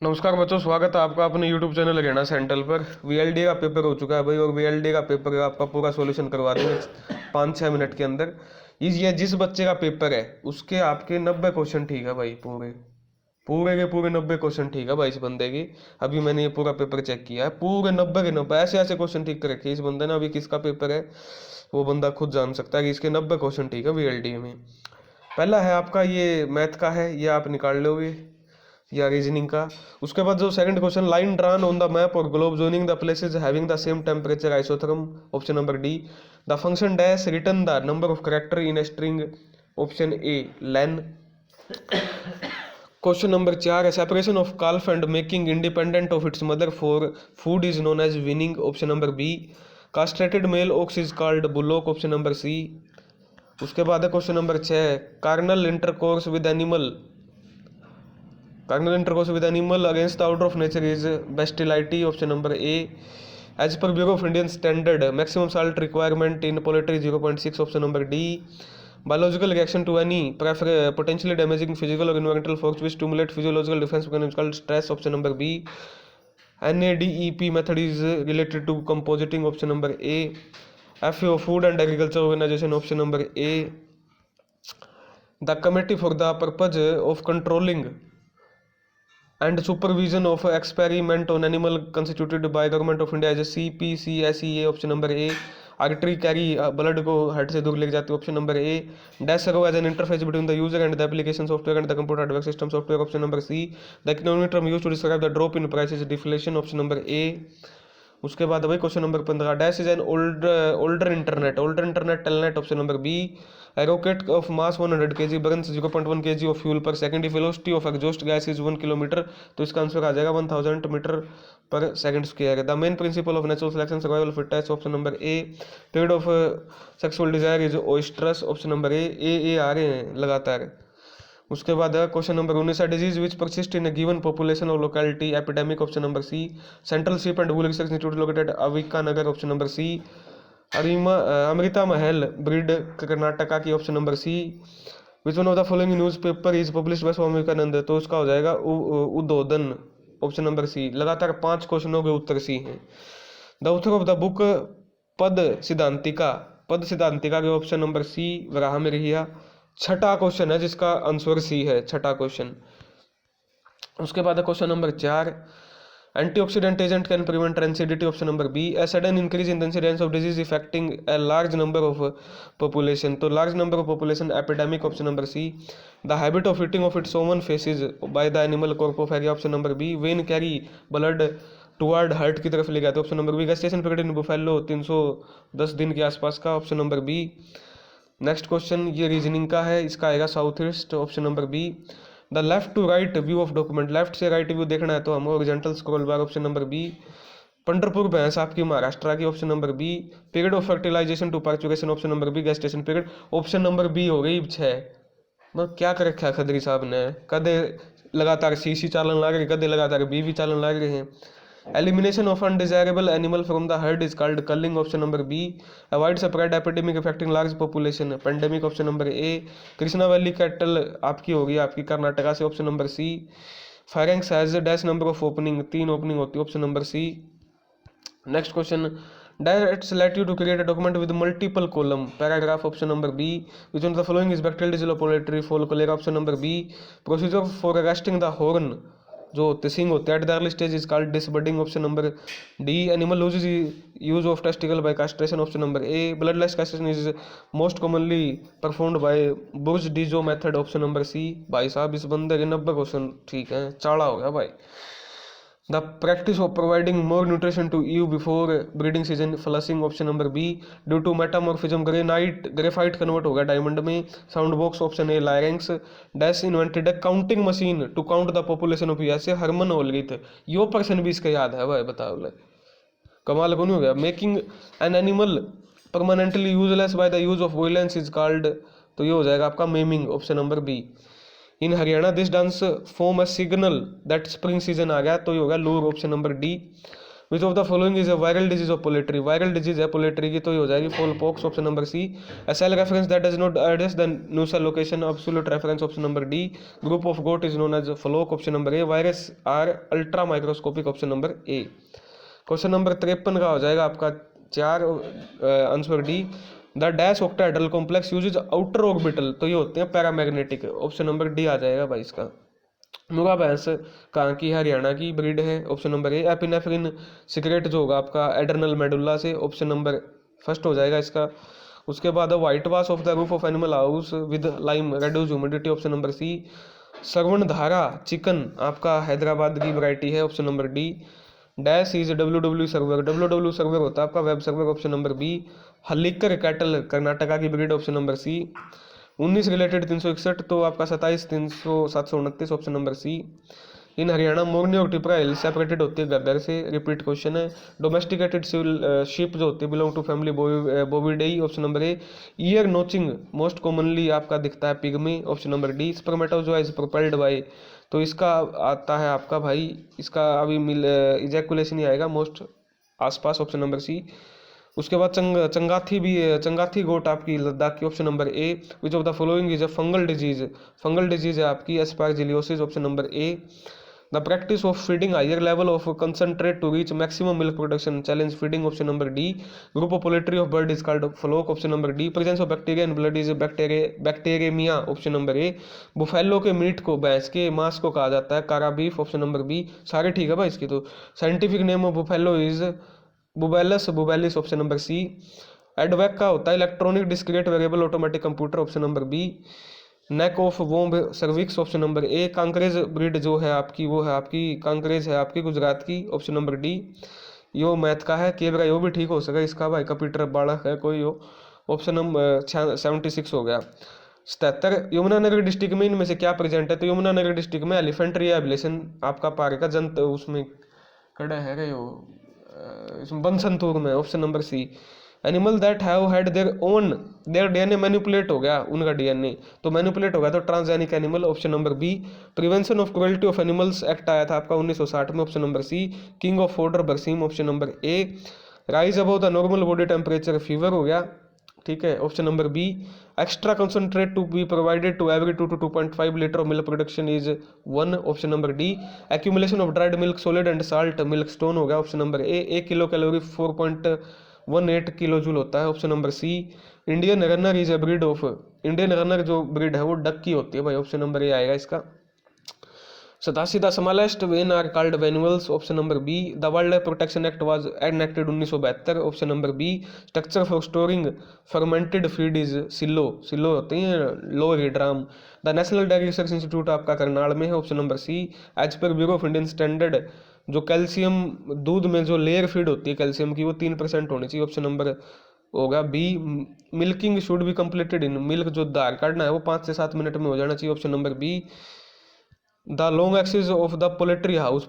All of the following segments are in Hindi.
नमस्कार बच्चों, स्वागत है आपका अपने YouTube चैनल हरियाणा सेंट्रल पर। वीएलडी का पेपर हो चुका है भाई, और वीएलडी का पेपर आपका पूरा सॉल्यूशन करवा देंगे 5-6 मिनट के अंदर। ये जिस बच्चे का पेपर है उसके आपके 90 क्वेश्चन ठीक है भाई, पूरे पूरे के पूरे 90 क्वेश्चन ठीक है भाई इस बंदे की। अभी मैंने ये पूरा पेपर चेक किया है, पूरे 90 के 90 ऐसे ऐसे क्वेश्चन ठीक कर रखे इस बंदे ने। अभी किसका पेपर है वो बंदा खुद जान सकता है कि इसके 90 क्वेश्चन ठीक है वीएलडी में। पहला है आपका ये मैथ का है, ये आप निकाल लोगे या रीजनिंग का। उसके बाद जो second question, line drawn on the map और globe joining the places having the same temperature isotherm, option number D. The function dash return the number of character in a string, option A len. Question number 4 है, separation of calf and making independent of its mother for food is known as weaning, option number B. Castrated male ox is called bullock, option number C. उसके बाद है question number 6, carnal intercourse with animal, carnal intercourse with animal against the order of nature is bestiality, option number A. As पर bureau of Indian standard maximum salt requirement in poultry 0.6, option number D. Biological reaction to any potentially damaging physical और environmental force which stimulate physiological defence mechanism stress, option number B. NADEP method is related to composting, option number A. FAO food and agriculture organisation, option number A. The committee for the purpose of controlling and supervision of experiment on animal constituted by government of India as CPCSEA, option number A. Artery carry blood को हार्ट से दूर लेके जाती है, option number A. Dash serve as an interface between the user and the application software and the computer hardware system software, option number C. The economic term used to describe the drop in prices deflation, option number A. उसके बाद भाई question number 15, dash is an older internet Telnet, option number B. A rocket of mass 100 kg burns 0.1 kg of fuel per second if velocity of exhaust gas is 1 kilometre, तो इसका आंसर आ जाएगा 1000 metre per second square. The main principle of natural selection survival fitness, option number A. Period of sexual desire is oestrus, option number A आ रहे हैं लगातार। उसके बाद क्वेश्चन नंबर 19 है, disease which persist in given population और locality epidemic, option number C. Central sheep and wool research institute located Avika Nagar, option number C. Amrita Mahal breed Karnataka की, option number C. Which one of the following newspaper is published by Swami Vivekananda, तो उसका हो जाएगा उद्बोधन, ऑप्शन नंबर सी। लगातार 5 क्वेश्चनों के उत्तर सी हैं। The author of the book Pada Siddhantika के, option number C Varaha Mihir. छठा क्वेश्चन है जिसका आंसर सी है, छठा क्वेश्चन। उसके बाद question number 4, antioxidant agent can prevent rancidity, option number B. A sudden increase in the incidence of disease affecting a large number of population, तो large number of population epidemic, option number C. The habit of eating of its own faeces by the animal coprophagia, option number B. Vein carry blood toward heart की तरफ ले गया, option number B. Gestation period in buffalo 310 दिन के आसपास का, option number B. Next question ये रीजनिंग का है, इसका आएगा south east, option number B. The left to right view of document, left से राइट व्यू देखना है तो हम horizontal scroll bar, option number B. Pandharpur भैंस आपकी महाराष्ट्र की, option number B. Period of fertilization to parturition, option number B. Gestation period, option number B हो गई 6। मतलब क्या कर रखा है खदरी साहब ने, कदे लगातार सी चालन लाग रहे, कदे लगातार बी चालन लाग रहे हैं। Elimination of undesirable animal from the herd is called culling, option number B. Avoid spread epidemic affecting large population, pandemic, option number A. Krishna valley cattle आपकी होगी आपकी कर्नाटका से, option number C. Firings has dash number of opening, 3 opening होती है, option number C. Next question, direct let you to create a document with multiple column paragraph, option number B. Which one of the following is bacterial disease of poultry fowl cholera, option number B. Procedure for arresting the horn जो सिंग होते हैं at the early stage is called disbudding, option number D. Animal loses use of testicle by castration, option number A. Bloodless castration is most commonly performed by burdizzo method, option number C. भाई साहब इस बंदे के 90 क्वेश्चन ठीक है, चाड़ा हो गया भाई। The practice of providing more nutrition to you before breeding season, flushing, option number B. Due to metamorphism graphite convert हो गया डायमंड में, sound box, option A. Larynx dash invented a counting machine to count the population of US, Herman Hollerith, यो पर्सन भी इसका याद है भाई, बताओ ले कमाल को नहीं हो गया। Making an animal permanently useless by the use of violence is called, तो ये हो जाएगा आपका maiming, option number B. In Haryana this dance form a signal that spring season आ गया, तो ये होगा Loor, option number D. Which of the following is a viral disease of poultry, viral disease है पोल्ट्री की तो ये हो जाएगी fowl pox option number C. A cell reference that does not address the new cell location absolute reference option number D. Group of goat is known as flock option number A. Virus are ultra microscopic option number A. Question number 53 का हो जाएगा आपका 4 answer D. The dash octahedral complex uses outer orbital, तो ये होते हैं पैरामैग्नेटिक, ऑप्शन नंबर डी आ जाएगा भाई इसका। मुर्गा भैंस कहाँ की, हरियाणा की ब्रीड है, option number A. Epinephrine secrete जो होगा आपका एड्रनल मेडुला से, ऑप्शन नंबर फर्स्ट हो जाएगा इसका। उसके बाद white wash of the roof of animal house with lime reduce humidity, option number C. Shravan Dhara chicken आपका हैदराबाद की वैरायटी है, option number D. Dash is W server, W server होता है आपका web server, option number B. Hallikar cattle Karnataka की ब्रीड, ऑप्शन नंबर सी। 19 रिलेटेड 361 तो आपका 27 300 729 option number C. In Haryana Morni और टिपरा हिल सेपरेटेड होती है गद्दर से, रिपीट क्वेश्चन है। डोमेस्टिकेटेड शिप जो होती है belong to family Bovidae, option number A. Ear notching most commonly आपका दिखता है पिग में, option number D. Spermatozoa is propelled by, तो इसका आता है आपका भाई, इसका अभी इजैकुलेशन ही आएगा मोस्ट आसपास, ऑप्शन नंबर सी। उसके बाद चंगाथी भी, चंगाथी गोट आपकी लद्दाख की, option number A. Which of the following is a fungal disease, fungal disease है आपकी aspergillosis, option number A. The practice of feeding higher level of concentrate to reach maximum milk production challenge feeding, option number D. Group of poultry of bird is called flock, option number D. Presence of bacteria in blood is bacteremia, option number A. Buffalo के मीट को, भैंस के मांस को कहा जाता है कारा बीफ, ऑप्शन नंबर बी। सारे ठीक है भाई इसकी तो। Scientific name of buffalo is bubalus bubalis, option number C. EDVAC का होता है electronic discrete variable automatic computer, option number B. Neck of womb cervix, option number A. Kankrej breed जो है आपकी वो है आपकी कांकरेज है आपकी गुजरात की, ऑप्शन नंबर डी। यो मैथ का है केवरा, यो भी ठीक हो सका इसका भाई कंप्यूटर बालक है कोई हो, ऑप्शन नंबर 76 हो गया। 77 यमुनानगर डिस्ट्रिक्ट में इनमें से क्या प्रेजेंट है, तो यमुनानगर डिस्ट्रिक्ट में एलिफेंट रिहेबिलिटेशन आपका पार्क का जंत उसमें खड़ा है रे यो बनसंतूर में, option number C. Animal that have had their DNA manipulate हो गया उनका डीएनए, तो मैनिपुलेट हो गया तो transgenic animal, option number B. Prevention of cruelty of animals act आया था आपका 1960 में, option number C. King of fodder berseem, option number A. Rise above the normal body temperature fever हो गया, ठीक है, option number B. Extra concentrate to be provided to every 2 to 2.5 litre of milk production is 1, option number D. Accumulation of dried milk solid and salt milk stone हो गया, option number A. 1 kilo calorie 4.18 kilo joule होता है, option number C. Indian runner is a breed of, Indian runner जो ब्रीड है वो डक की होती है भाई, ऑप्शन नंबर ए आएगा इसका। 87 the smallest vein are called venules, option number B. The wild life protection act was enacted 1972, option number B. Structure for storing fermented feed is silo, silo होते हैं लोअर ड्राम। The national dairy research institute आपका करनाल में है, ऑप्शन नंबर सी। एज पर ब्यूरो ऑफ इंडियन स्टैंडर्ड जो कैल्शियम दूध में जो लेयर फीड होती है कैल्शियम की वो 3% होनी चाहिए, ऑप्शन नंबर होगा B. Milking should be completed in, milk जो दार काटना है वो 5 से 7 मिनट में हो जाना चाहिए, option number B. The long axis of the poultry house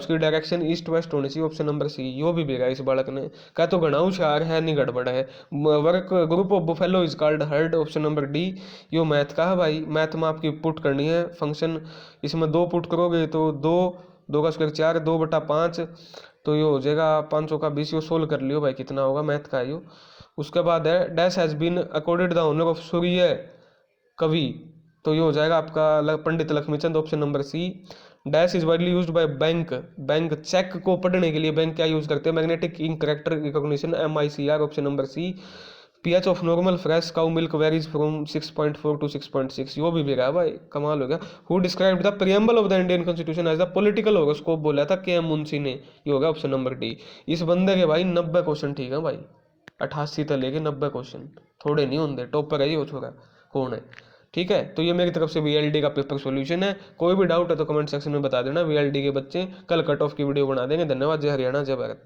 की डायरेक्शन ईस्ट वेस्ट होनी चाहिए, ऑप्शन नंबर सी। यो भी बेगा इस बालक ने कहा तो घना होशियार है नहीं गड़बड़ है। Work group of buffalo is called heard, option number D. Yo math का है भाई, मैथ में आपकी पुट करनी है फंक्शन, इसमें 2 पुट करोगे तो 2 का स्क्वायर 4, 2/5 तो ये हो जाएगा 500 का 20, यो सोल्व कर लियो भाई कितना होगा मैथ का यो। उसके बाद है dash has been accorded the honour of Surya Kavi, तो ये हो जाएगा आपका Pandit Lakshmichand, option number C. Dash is widely used by bank cheque को पढ़ने के लिए बैंक क्या यूज करते हैं, magnetic ink character recognition, MICR, option number C. PH of normal fresh cow milk varies from 6.4 to 6.6, यो भी बेरा भाई कमाल हो गया। Who described the preamble of the Indian constitution as the political horoscope, बोला था KM मुंशी ने, ये होगा ऑप्शन नंबर डी। इस बंदे के भाई 90 क्वेश्चन ठीक है भाई, 88 तक लेके 90 क्वेश्चन, थोड़े नहीं होंगे, टॉपर है ये छोरा कौन है, ठीक है। तो ये मेरी तरफ से VLD का पेपर सॉल्यूशन है, कोई भी डाउट है तो कमेंट सेक्शन में बता देना। VLD के बच्चे कल कट ऑफ की वीडियो बना देंगे। धन्यवाद, जय हरियाणा जय भारत।